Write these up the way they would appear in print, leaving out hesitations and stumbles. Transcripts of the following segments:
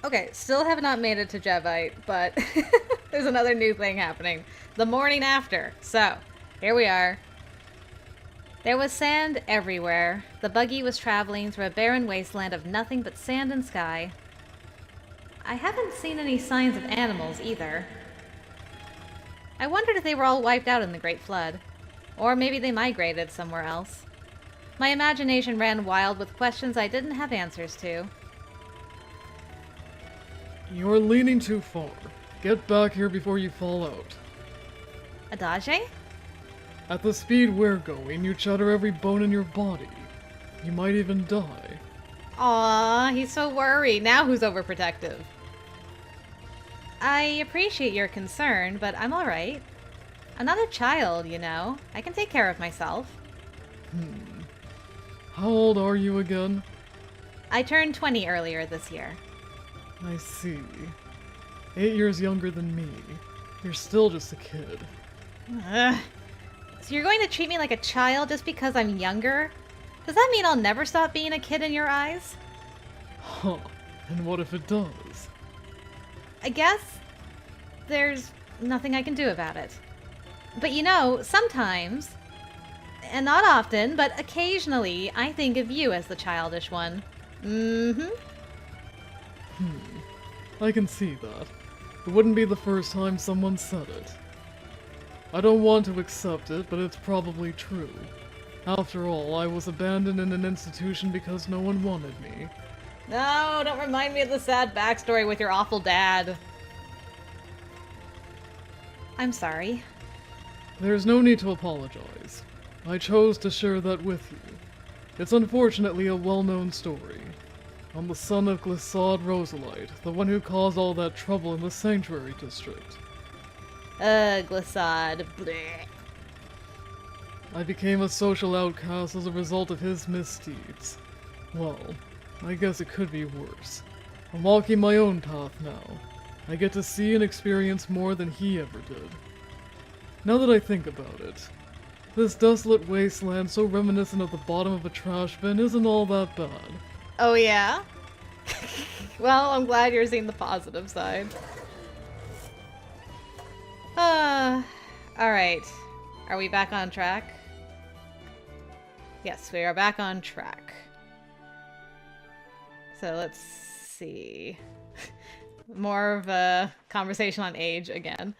Okay, still have not made it to Jevite, but there's another new thing happening. The morning after. So, here we are. There was sand everywhere. The buggy was traveling through a barren wasteland of nothing but sand and sky. I haven't seen any signs of animals either. I wondered if they were all wiped out in the Great Flood. Or maybe they migrated somewhere else. My imagination ran wild with questions I didn't have answers to. You're leaning too far. Get back here before you fall out. Adage? At the speed we're going, you'd shatter every bone in your body. You might even die. Aw, he's so worried. Now who's overprotective? I appreciate your concern, but I'm alright. I'm not a child, you know. I can take care of myself. How old are you again? I turned 20 earlier this year. I see. 8 years younger than me. You're still just a kid. Ugh. So you're going to treat me like a child just because I'm younger? Does that mean I'll never stop being a kid in your eyes? Huh. And what if it does? I guess there's nothing I can do about it. But you know, sometimes, and not often, but occasionally, I think of you as the childish one. I can see that. It wouldn't be the first time someone said it. I don't want to accept it, but it's probably true. After all, I was abandoned in an institution because no one wanted me. No, don't remind me of the sad backstory with your awful dad. I'm sorry. There's no need to apologize. I chose to share that with you. It's unfortunately a well-known story. I'm the son of Glissade Rosalite, the one who caused all that trouble in the Sanctuary District. Glissade. Blech. I became a social outcast as a result of his misdeeds. Well, I guess it could be worse. I'm walking my own path now. I get to see and experience more than he ever did. Now that I think about it, this desolate wasteland so reminiscent of the bottom of a trash bin isn't all that bad. Oh yeah? Well, I'm glad you're seeing the positive side. Alright. Are we back on track? Yes, we are back on track. So let's see. More of a conversation on age again.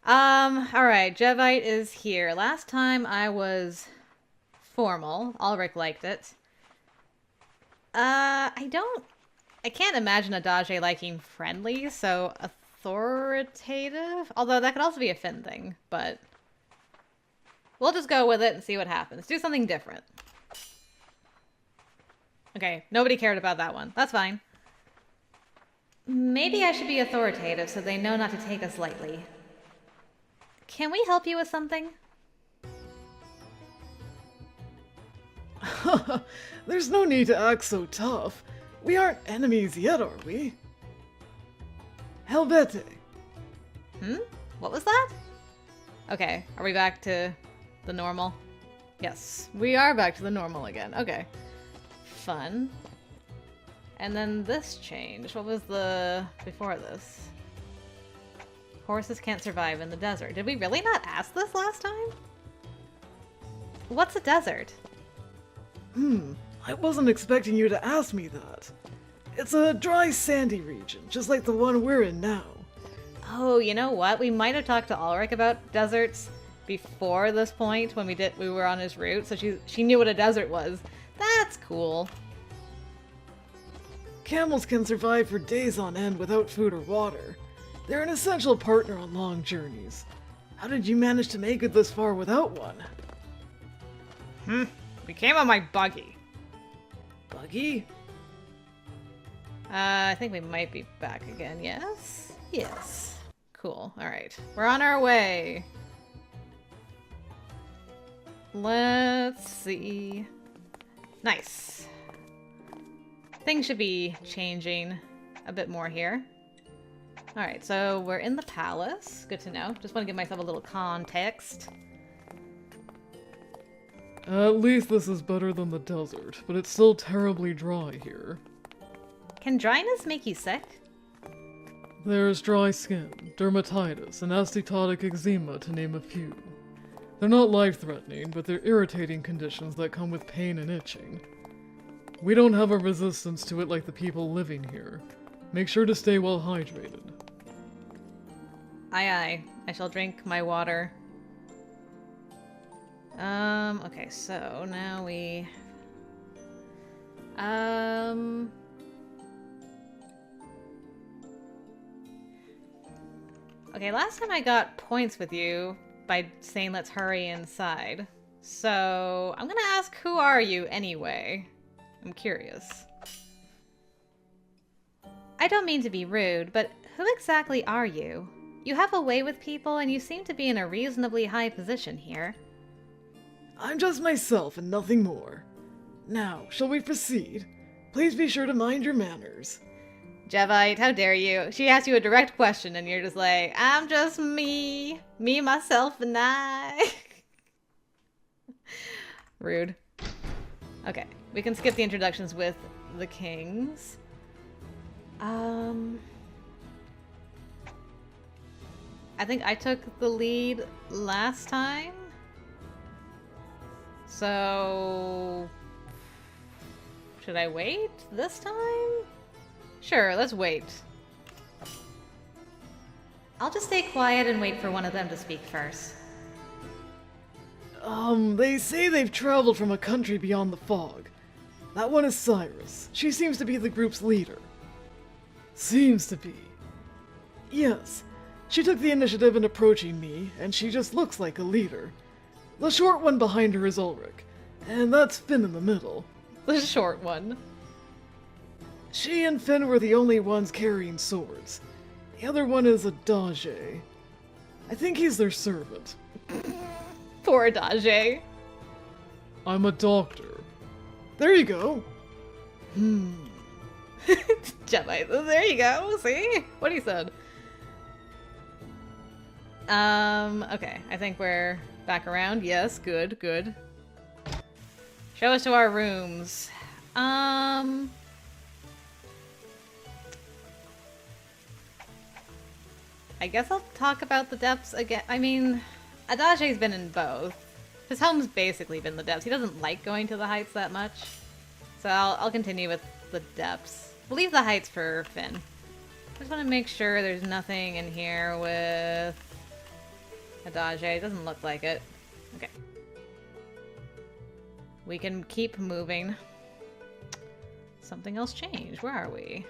Alright, Jevite is here. Last time I was formal. Ulrik liked it. I can't imagine Adage liking friendly, so authoritative? Although that could also be a Finn thing, but we'll just go with it and see what happens. Do something different. Okay, nobody cared about that one. That's fine. Maybe I should be authoritative so they know not to take us lightly. Can we help you with something? There's no need to act so tough. We aren't enemies yet, are we? Helvete! What was that? Okay, are we back to the normal? Yes, we are back to the normal again. Okay. Fun. And then this changed. What was the before this? Horses can't survive in the desert. Did we really not ask this last time? What's a desert? I wasn't expecting you to ask me that. It's a dry, sandy region, just like the one we're in now. Oh, you know what? We might have talked to Ulrik about deserts before this point when we were on his route, so she knew what a desert was. That's cool. Camels can survive for days on end without food or water. They're an essential partner on long journeys. How did you manage to make it this far without one? We came on my buggy. Buggy? I think we might be back again, yes? Yes. Cool, alright. We're on our way. Let's see. Nice. Things should be changing a bit more here. Alright, so we're in the palace. Good to know. Just want to give myself a little context. At least this is better than the desert, but it's still terribly dry here. Can dryness make you sick? There's dry skin, dermatitis, and asterotic eczema, to name a few. They're not life-threatening, but they're irritating conditions that come with pain and itching. We don't have a resistance to it like the people living here. Make sure to stay well hydrated. Aye aye. I shall drink my water. Okay, so now we... Okay, last time I got points with you by saying let's hurry inside. So, I'm gonna ask, who are you anyway? I'm curious. I don't mean to be rude, but who exactly are you? You have a way with people and you seem to be in a reasonably high position here. I'm just myself and nothing more. Now, shall we proceed? Please be sure to mind your manners. Jevite, how dare you? She asks you a direct question and you're just like, I'm just me. Me, myself, and I. Rude. Okay, we can skip the introductions with the kings. I think I took the lead last time. So... should I wait this time? Sure, let's wait. I'll just stay quiet and wait for one of them to speak first. They say they've traveled from a country beyond the fog. That one is Cyrus. She seems to be the group's leader. Seems to be. Yes. She took the initiative in approaching me, and she just looks like a leader. The short one behind her is Ulrik, and that's Finn in the middle. The short one. She and Finn were the only ones carrying swords. The other one is Adage. I think he's their servant. Poor Adage. I'm a doctor. There you go. Jedi, there you go, see? What he said. Okay, I think we're back around. Yes, good, good. Show us to our rooms. I guess I'll talk about the depths again. I mean, Adage's been in both. His home's basically been the depths. He doesn't like going to the heights that much. So I'll continue with the depths. We'll leave the heights for Finn. I just want to make sure there's nothing in here with Adage. It doesn't look like it. Okay. We can keep moving. Something else changed. Where are we?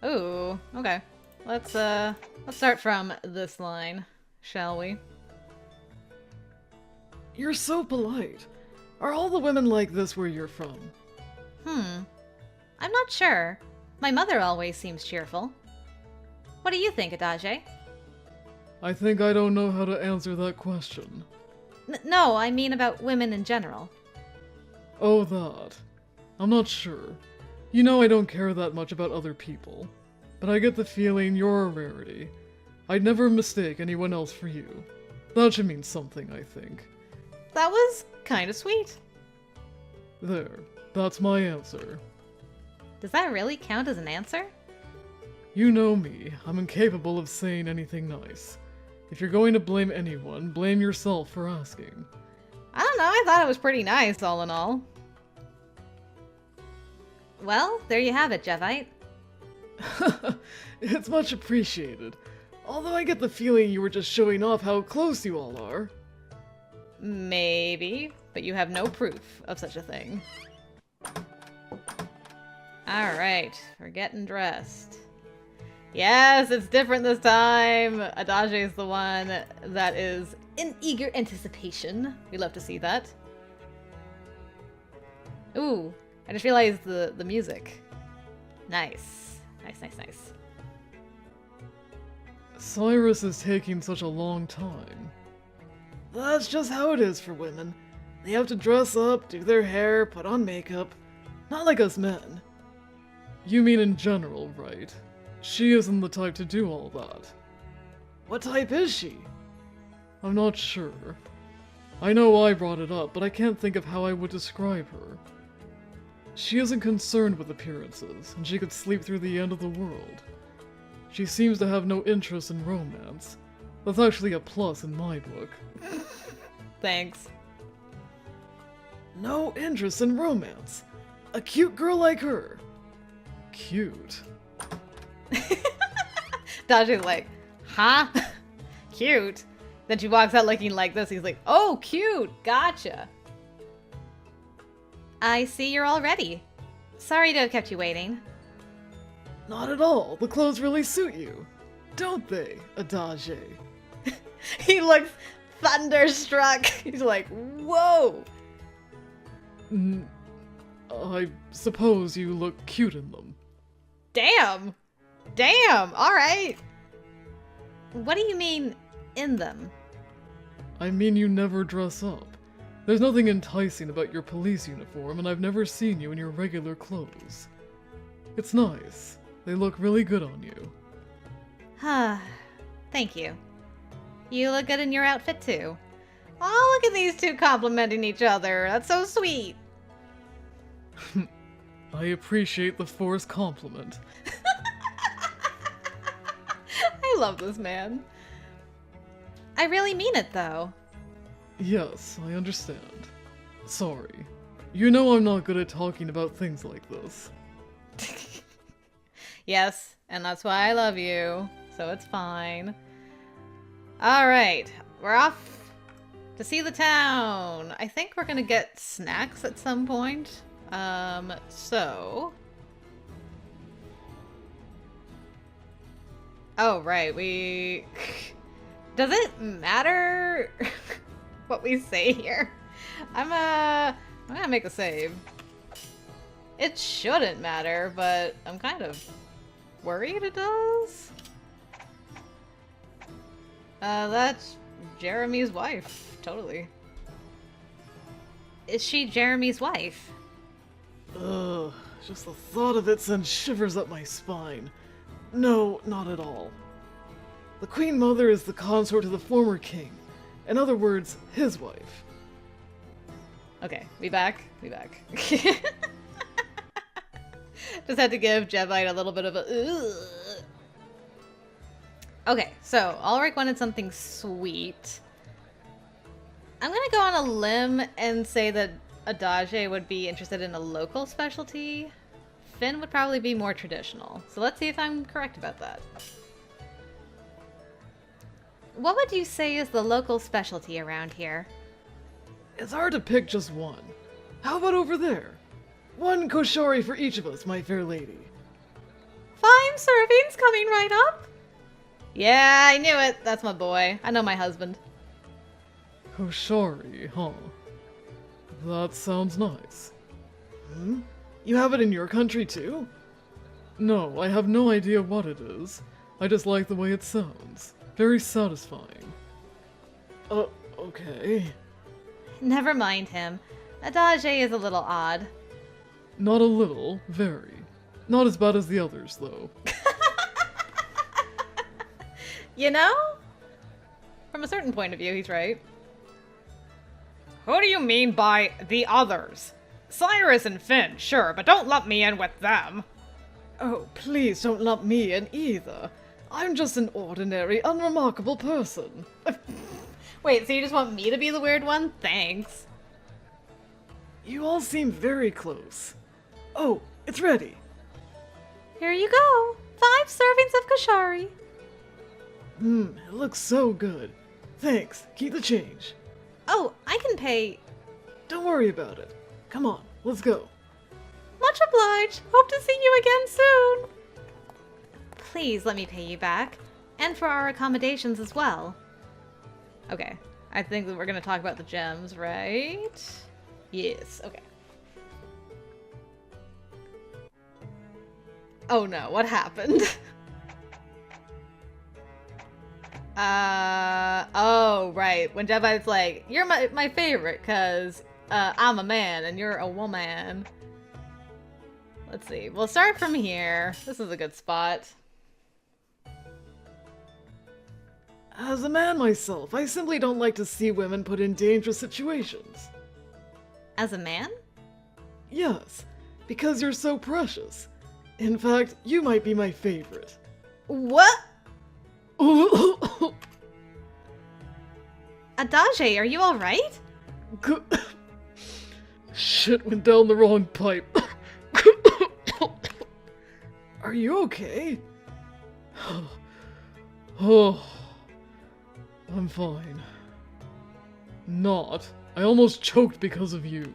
Ooh, okay. Let's start from this line, shall we? You're so polite. Are all the women like this where you're from? I'm not sure. My mother always seems cheerful. What do you think, Adage? I think I don't know how to answer that question. No, I mean about women in general. Oh, that. I'm not sure. You know I don't care that much about other people. But I get the feeling you're a rarity. I'd never mistake anyone else for you. That should mean something, I think. That was kind of sweet. There. That's my answer. Does that really count as an answer? You know me. I'm incapable of saying anything nice. If you're going to blame anyone, blame yourself for asking. I don't know, I thought it was pretty nice, all in all. Well, there you have it, Jevite. It's much appreciated. Although I get the feeling you were just showing off how close you all are. Maybe, but you have no proof of such a thing. Alright, we're getting dressed. Yes, it's different this time! Adage is the one that is in eager anticipation. We love to see that. Ooh, I just realized the music. Nice. Nice, nice, nice. Cyrus is taking such a long time. That's just how it is for women. They have to dress up, do their hair, put on makeup. Not like us men. You mean in general, right? She isn't the type to do all that. What type is she? I'm not sure. I know I brought it up, but I can't think of how I would describe her. She isn't concerned with appearances, and she could sleep through the end of the world. She seems to have no interest in romance. That's actually a plus in my book. Thanks. No interest in romance. A cute girl like her. Cute. Daji's like, huh? Cute. Then she walks out looking like this. He's like, oh, cute. Gotcha. I see you're all ready. Sorry to have kept you waiting. Not at all. The clothes really suit you. Don't they, Adage? He looks thunderstruck. He's like, whoa. I suppose you look cute in them. Damn. Damn. All right. What do you mean, in them? I mean you never dress up. There's nothing enticing about your police uniform, and I've never seen you in your regular clothes. It's nice. They look really good on you. Thank you. You look good in your outfit, too. Oh, look at these two complimenting each other. That's so sweet. I appreciate the forced compliment. I love this man. I really mean it, though. Yes, I understand. Sorry. You know I'm not good at talking about things like this. Yes, and that's why I love you, so it's fine. Alright, we're off to see the town. I think we're gonna get snacks at some point. Oh, right, we... Does it matter what we say here? I'm gonna make a save. It shouldn't matter, but I'm kind of worried it does. That's Jereme's wife. Totally. Is she Jereme's wife? Ugh, just the thought of it sends shivers up my spine. No, not at all. The Queen Mother is the consort of the former king. In other words, his wife. Okay, we back. Just had to give Jevite a little bit of a ugh. Okay, so Ulrik wanted something sweet. I'm gonna go on a limb and say that Adage would be interested in a local specialty. Finn would probably be more traditional. So let's see if I'm correct about that. What would you say is the local specialty around here? It's hard to pick just one. How about over there? One koshari for each of us, my fair lady. 5 servings coming right up. Yeah, I knew it. That's my boy. I know my husband. Koshari, huh? That sounds nice. Hmm? You have it in your country too? No, I have no idea what it is. I just like the way it sounds. Very satisfying. Okay. Never mind him. Adage is a little odd. Not a little, very. Not as bad as the others, though. You know? From a certain point of view, he's right. Who do you mean by the others? Cyrus and Finn, sure, but don't lump me in with them. Oh, please don't lump me in either. I'm just an ordinary, unremarkable person. Wait, so you just want me to be the weird one? Thanks. You all seem very close. Oh, it's ready. Here you go. 5 servings of koshari. It looks so good. Thanks, keep the change. Oh, I can pay. Don't worry about it. Come on, let's go. Much obliged. Hope to see you again soon. Please let me pay you back. And for our accommodations as well. Okay, I think that we're going to talk about the gems, right? Yes, okay. Oh no, what happened? Oh, right. When Jevite's like, you're my favorite because I'm a man and you're a woman. Let's see. We'll start from here. This is a good spot. As a man myself, I simply don't like to see women put in dangerous situations. As a man? Yes. Because you're so precious. In fact, you might be my favorite. What? Adage, are you alright? Shit went down the wrong pipe. Are you okay? Oh, I'm fine. Not. I almost choked because of you.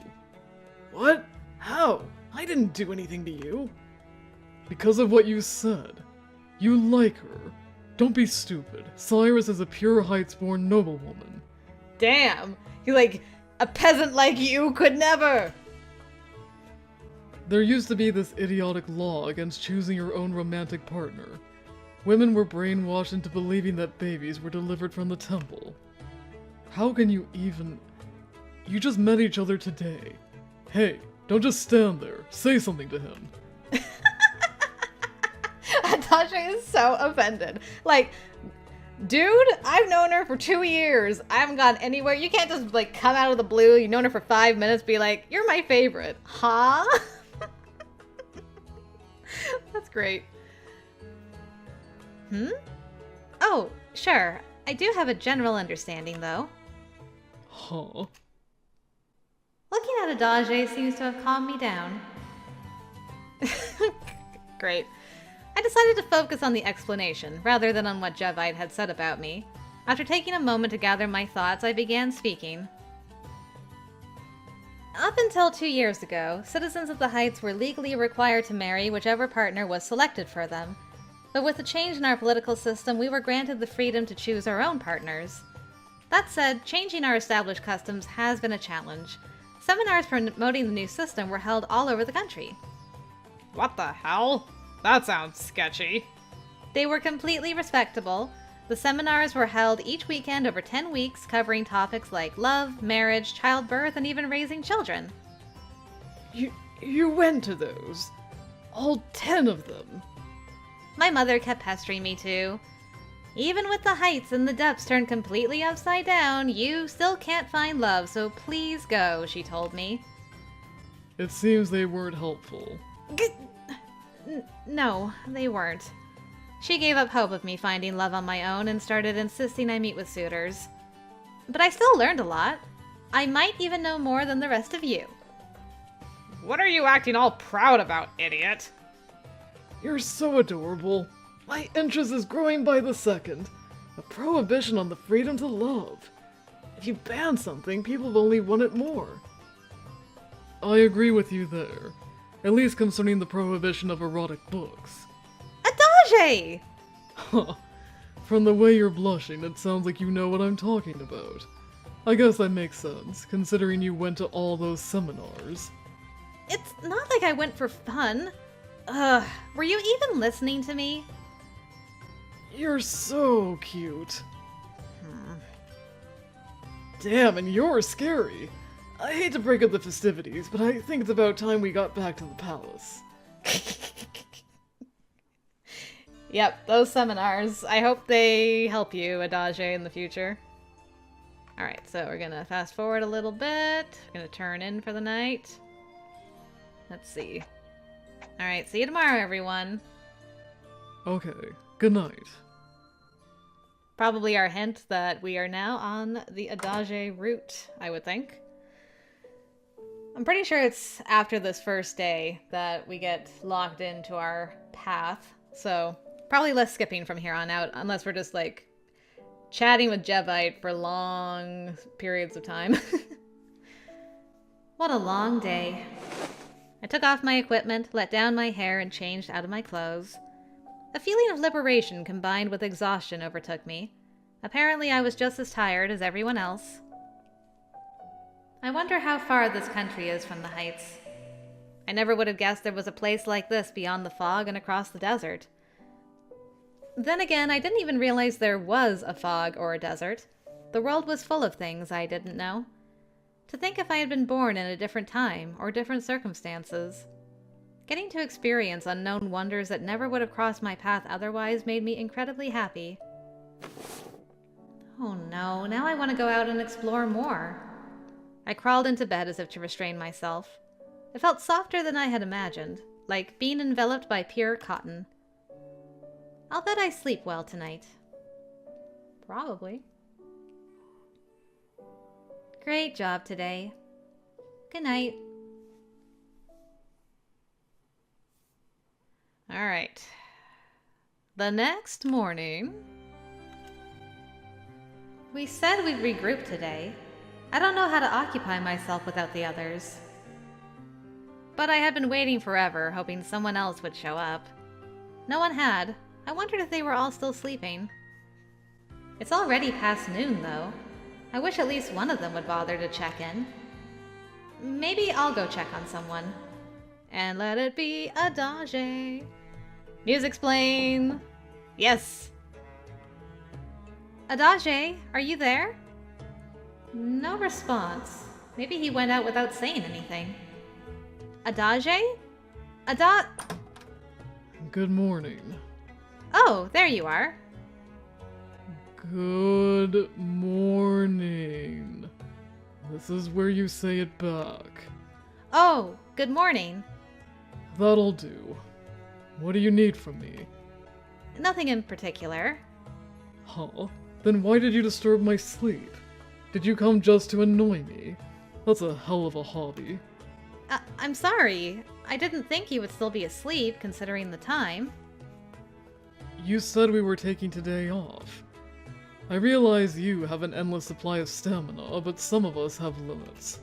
What? How? I didn't do anything to you. Because of what you said. You like her. Don't be stupid. Cyrus is a pure Heights-born noblewoman. Damn. You're like, a peasant like you could never. There used to be this idiotic law against choosing your own romantic partner. Women were brainwashed into believing that babies were delivered from the temple. How can you even... You just met each other today. Hey, don't just stand there. Say something to him. Adage is so offended. Like, dude, I've known her for 2 years. I haven't gone anywhere. You can't just, like, come out of the blue. You've known her for 5 minutes, be like, you're my favorite. Huh? That's great. Oh, sure. I do have a general understanding, though. Huh? Looking at Adage seems to have calmed me down. Great. I decided to focus on the explanation, rather than on what Jevite had said about me. After taking a moment to gather my thoughts, I began speaking. Up until 2 years ago, citizens of the Heights were legally required to marry whichever partner was selected for them. But with the change in our political system, we were granted the freedom to choose our own partners. That said, changing our established customs has been a challenge. Seminars promoting the new system were held all over the country. What the hell? That sounds sketchy. They were completely respectable. The seminars were held each weekend over 10 weeks, covering topics like love, marriage, childbirth, and even raising children. You went to those? All 10 of them? My mother kept pestering me too. Even with the Heights and the depths turned completely upside down, you still can't find love, so please go, she told me. It seems they weren't helpful. No, they weren't. She gave up hope of me finding love on my own and started insisting I meet with suitors. But I still learned a lot. I might even know more than the rest of you. What are you acting all proud about, idiot? You're so adorable. My interest is growing by the second. A prohibition on the freedom to love. If you ban something, people will only want it more. I agree with you there. At least concerning the prohibition of erotic books. Adage! Huh. From the way you're blushing, it sounds like you know what I'm talking about. I guess that makes sense, considering you went to all those seminars. It's not like I went for fun. Were you even listening to me? You're so cute. Damn, and you're scary. I hate to break up the festivities, but I think it's about time we got back to the palace. Yep, those seminars. I hope they help you, Adage, in the future. Alright, so we're gonna fast forward a little bit. We're gonna turn in for the night. Let's see. Alright, see you tomorrow, everyone. Okay, good night. Probably our hint that we are now on the Adage route, I would think. I'm pretty sure it's after this first day that we get locked into our path, so probably less skipping from here on out, unless we're just, like, chatting with Jevite for long periods of time. What a long day. I took off my equipment, let down my hair, and changed out of my clothes. A feeling of liberation combined with exhaustion overtook me. Apparently I was just as tired as everyone else. I wonder how far this country is from the Heights. I never would have guessed there was a place like this beyond the fog and across the desert. Then again, I didn't even realize there was a fog or a desert. The world was full of things I didn't know. To think if I had been born in a different time or different circumstances. Getting to experience unknown wonders that never would have crossed my path otherwise made me incredibly happy. Oh no, now I want to go out and explore more. I crawled into bed as if to restrain myself. It felt softer than I had imagined, like being enveloped by pure cotton. I'll bet I sleep well tonight. Probably. Great job today. Good night. Alright. The next morning... We said we'd regroup today. I don't know how to occupy myself without the others. But I had been waiting forever, hoping someone else would show up. No one had. I wondered if they were all still sleeping. It's already past noon, though. I wish at least one of them would bother to check in. Maybe I'll go check on someone. And let it be Adage. Music's playing. Yes. Adage, are you there? No response. Maybe he went out without saying anything. Adage? Good morning. Oh, there you are. Good morning. This is where you say it back. Oh, good morning. That'll do. What do you need from me? Nothing in particular. Huh? Then why did you disturb my sleep? Did you come just to annoy me? That's a hell of a hobby. I'm sorry. I didn't think you would still be asleep, considering the time. You said we were taking today off. I realize you have an endless supply of stamina, but some of us have limits.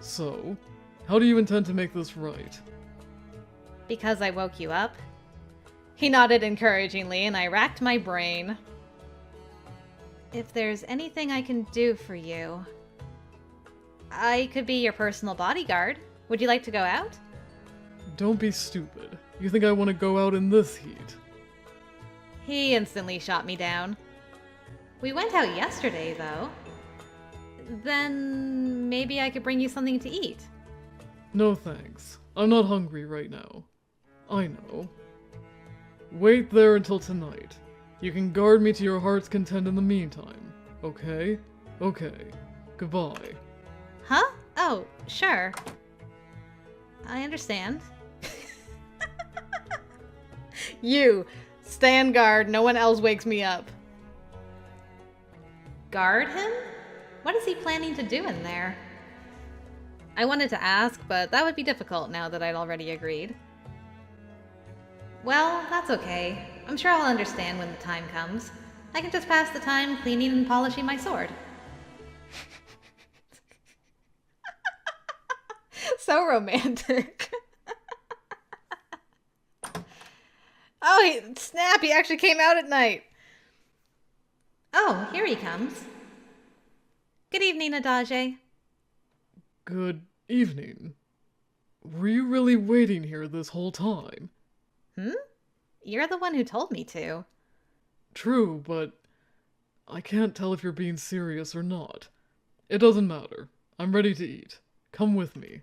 So, how do you intend to make this right? Because I woke you up? He nodded encouragingly, and I racked my brain. If there's anything I can do for you... I could be your personal bodyguard. Would you like to go out? Don't be stupid. You think I want to go out in this heat? He instantly shot me down. We went out yesterday, though. Then maybe I could bring you something to eat. No thanks. I'm not hungry right now. I know. Wait there until tonight. You can guard me to your heart's content in the meantime. Okay? Okay. Goodbye. Huh? Oh, sure. I understand. You! Stand guard, no one else wakes me up. Guard him? What is he planning to do in there? I wanted to ask, but that would be difficult now that I'd already agreed. Well, that's okay. I'm sure I'll understand when the time comes. I can just pass the time cleaning and polishing my sword. So romantic. Oh, snap, he actually came out at night. Oh, here he comes. Good evening, Adage. Good evening. Were you really waiting here this whole time? You're the one who told me to. True, but I can't tell if you're being serious or not. It doesn't matter. I'm ready to eat. Come with me.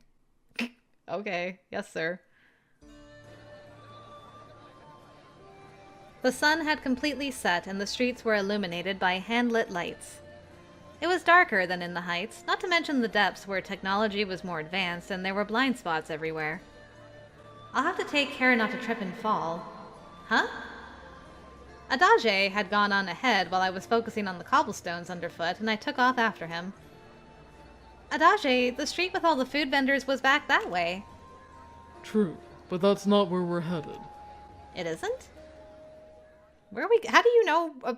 Okay, yes, sir. The sun had completely set and the streets were illuminated by hand-lit lights. It was darker than in the heights, not to mention the depths where technology was more advanced and there were blind spots everywhere. I'll have to take care not to trip and fall. Huh? Adage had gone on ahead while I was focusing on the cobblestones underfoot, and I took off after him. Adage, the street with all the food vendors was back that way. True, but that's not where we're headed. It isn't? Where are we? How do you know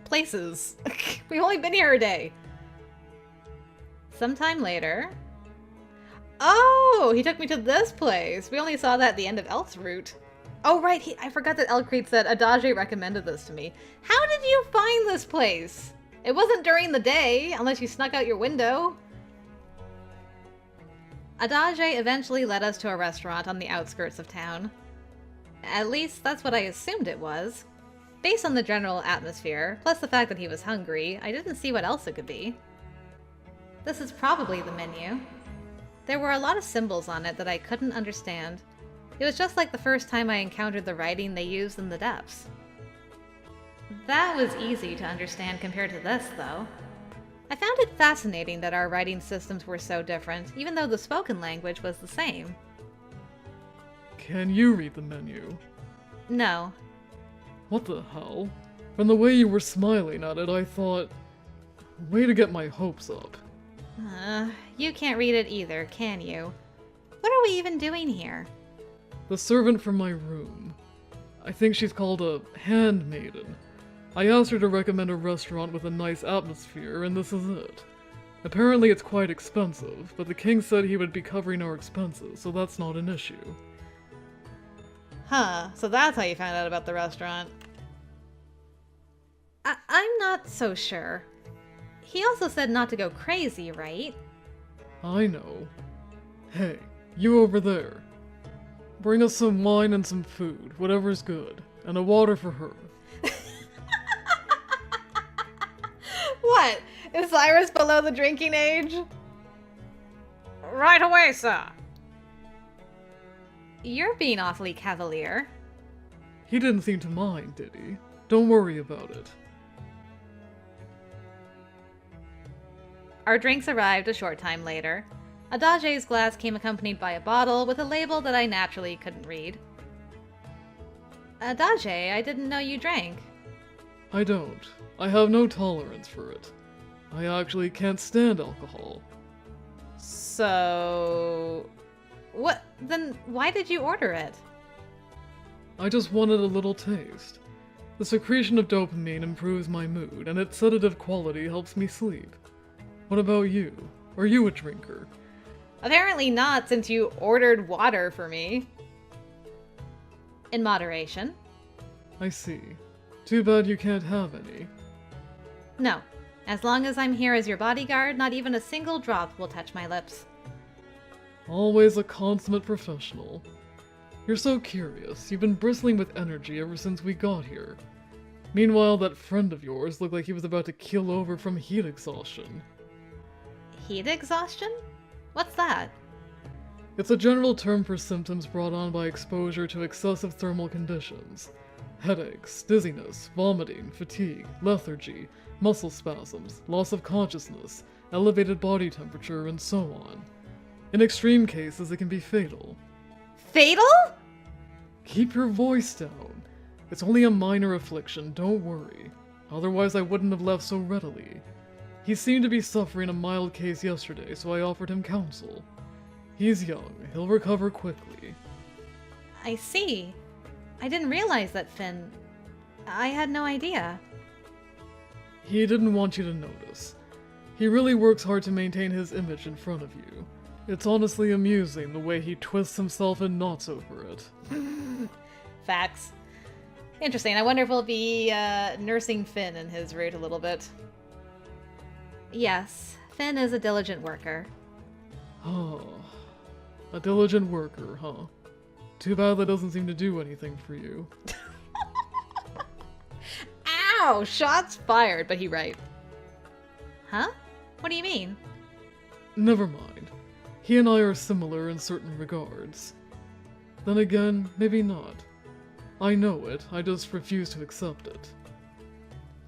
places? We've only been here a day. Sometime later. Oh, he took me to this place. We only saw that at the end of Eltcreed. Oh, right. I forgot that Eltcreed said Adage recommended this to me. How did you find this place? It wasn't during the day, unless you snuck out your window. Adage eventually led us to a restaurant on the outskirts of town. At least, that's what I assumed it was. Based on the general atmosphere, plus the fact that he was hungry, I didn't see what else it could be. This is probably the menu. There were a lot of symbols on it that I couldn't understand. It was just like the first time I encountered the writing they used in the depths. That was easy to understand compared to this, though. I found it fascinating that our writing systems were so different, even though the spoken language was the same. Can you read the menu? No. What the hell? From the way you were smiling at it, I thought... Way to get my hopes up. You can't read it either, can you? What are we even doing here? The servant from my room. I think she's called a handmaiden. I asked her to recommend a restaurant with a nice atmosphere, and this is it. Apparently it's quite expensive, but the king said he would be covering our expenses, so that's not an issue. Huh, so that's how you found out about the restaurant. I'm not so sure. He also said not to go crazy, right? I know. Hey, you over there. Bring us some wine and some food, whatever's good, and a water for her. What? Is Cyrus below the drinking age? Right away, sir. You're being awfully cavalier. He didn't seem to mind, did he? Don't worry about it. Our drinks arrived a short time later. Adage's glass came accompanied by a bottle with a label that I naturally couldn't read. Adage, I didn't know you drank. I don't. I have no tolerance for it. I actually can't stand alcohol. So... What? Then why did you order it? I just wanted a little taste. The secretion of dopamine improves my mood, and its sedative quality helps me sleep. What about you? Are you a drinker? Apparently not, since you ordered water for me. In moderation. I see. Too bad you can't have any. No. As long as I'm here as your bodyguard, not even a single drop will touch my lips. Always a consummate professional. You're so curious. You've been bristling with energy ever since we got here. Meanwhile, that friend of yours looked like he was about to keel over from heat exhaustion. Heat exhaustion? What's that? It's a general term for symptoms brought on by exposure to excessive thermal conditions. Headaches, dizziness, vomiting, fatigue, lethargy, muscle spasms, loss of consciousness, elevated body temperature, and so on. In extreme cases, it can be fatal. Fatal? Keep your voice down. It's only a minor affliction, don't worry. Otherwise, I wouldn't have left so readily. He seemed to be suffering a mild case yesterday, so I offered him counsel. He's young, he'll recover quickly. I see. I didn't realize that Finn... I had no idea. He didn't want you to notice. He really works hard to maintain his image in front of you. It's honestly amusing the way he twists himself in knots over it. Facts. Interesting. I wonder if we'll be nursing Finn in his route a little bit. Yes, Finn is a diligent worker. Oh, a diligent worker, huh? Too bad that doesn't seem to do anything for you. Ow! Shots fired, but he right. Huh? What do you mean? Never mind. He and I are similar in certain regards. Then again, maybe not. I know it, I just refuse to accept it.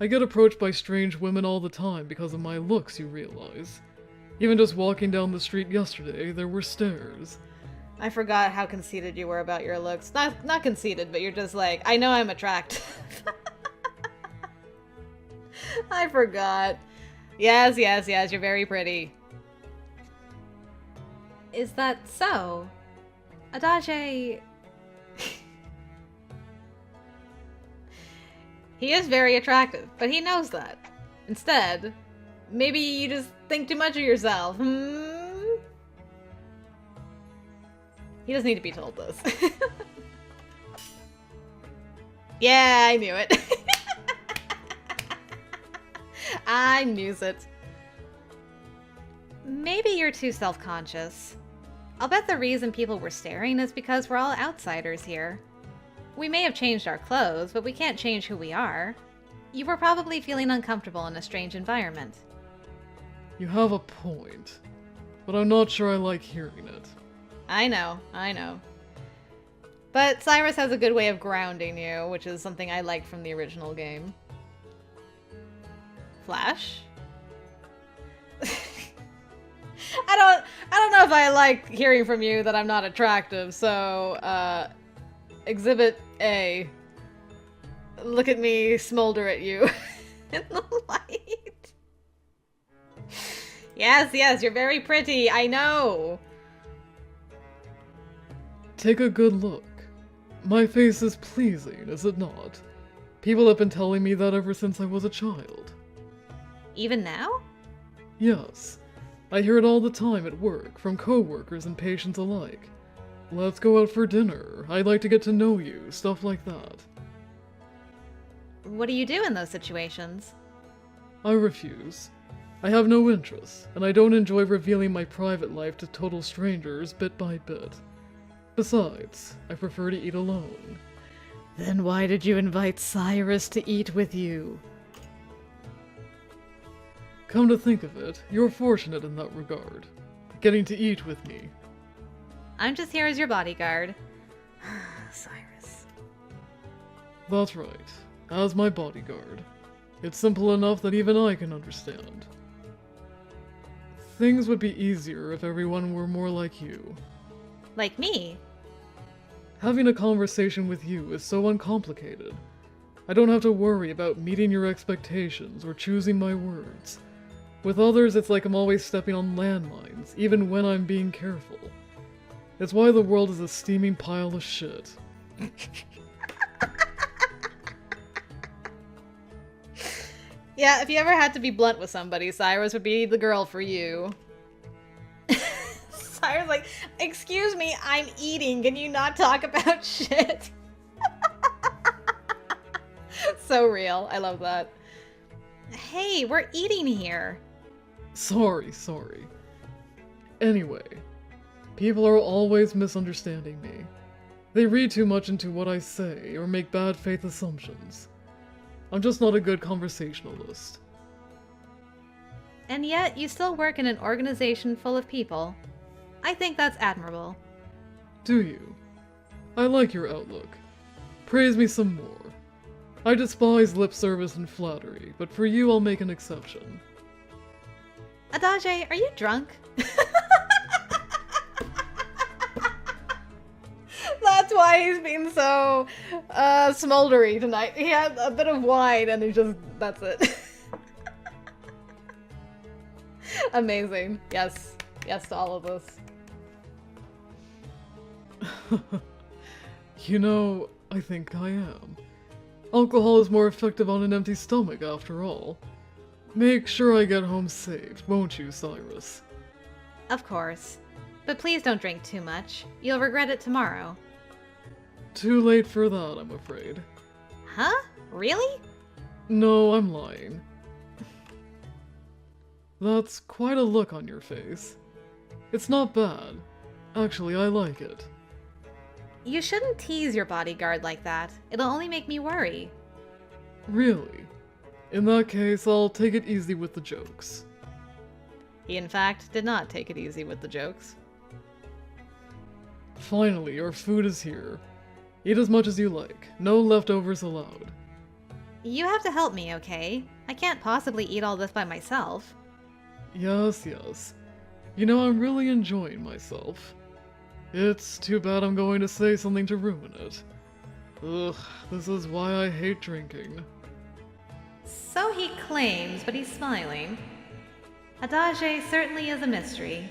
I get approached by strange women all the time because of my looks, you realize. Even just walking down the street yesterday, there were stares. I forgot how conceited you were about your looks. Not conceited, but you're just like, I know I'm attractive. I forgot. Yes, you're very pretty. Is that so? Adage... He is very attractive, but he knows that. Instead, maybe you just think too much of yourself, He doesn't need to be told this. Yeah, I knew it. I knew it. Maybe you're too self-conscious. I'll bet the reason people were staring is because we're all outsiders here. We may have changed our clothes, but we can't change who we are. You were probably feeling uncomfortable in a strange environment. You have a point, but I'm not sure I like hearing it. I know. But Cyrus has a good way of grounding you, which is something I like from the original game. Flash? I don't know if I like hearing from you that I'm not attractive, so, Exhibit A. Look at me smolder at you in the light. Yes, you're very pretty, I know. Take a good look. My face is pleasing, is it not? People have been telling me that ever since I was a child. Even now? Yes. I hear it all the time at work, from co-workers and patients alike. Let's go out for dinner. I'd like to get to know you, stuff like that. What do you do in those situations? I refuse. I have no interest, and I don't enjoy revealing my private life to total strangers bit by bit. Besides, I prefer to eat alone. Then why did you invite Cyrus to eat with you? Come to think of it, you're fortunate in that regard. Getting to eat with me. I'm just here as your bodyguard. Cyrus. That's right, as my bodyguard. It's simple enough that even I can understand. Things would be easier if everyone were more like you. Like me? Having a conversation with you is so uncomplicated. I don't have to worry about meeting your expectations or choosing my words. With others, it's like I'm always stepping on landmines, even when I'm being careful. It's why the world is a steaming pile of shit. Yeah, if you ever had to be blunt with somebody, Cyrus would be the girl for you. Cyrus like, excuse me, I'm eating, can you not talk about shit? So real, I love that. Hey, we're eating here. Sorry. Anyway, people are always misunderstanding me. They read too much into what I say or make bad faith assumptions. I'm just not a good conversationalist. And yet, you still work in an organization full of people. I think that's admirable. Do you? I like your outlook. Praise me some more. I despise lip service and flattery, but for you I'll make an exception. Adage, are you drunk? That's why he's being so smoldery tonight. He had a bit of wine and he just, that's it. Amazing. Yes to all of this. You know, I think I am. Alcohol is more effective on an empty stomach, after all. Make sure I get home safe, won't you, Cyrus? Of course. But please don't drink too much. You'll regret it tomorrow. Too late for that, I'm afraid. Huh? Really? No, I'm lying. That's quite a look on your face. It's not bad. Actually, I like it. You shouldn't tease your bodyguard like that. It'll only make me worry. Really? In that case, I'll take it easy with the jokes. He, in fact, did not take it easy with the jokes. Finally, our food is here. Eat as much as you like. No leftovers allowed. You have to help me, okay? I can't possibly eat all this by myself. Yes. You know, I'm really enjoying myself. It's too bad I'm going to say something to ruin it. Ugh, this is why I hate drinking. So he claims, but he's smiling. Adage certainly is a mystery.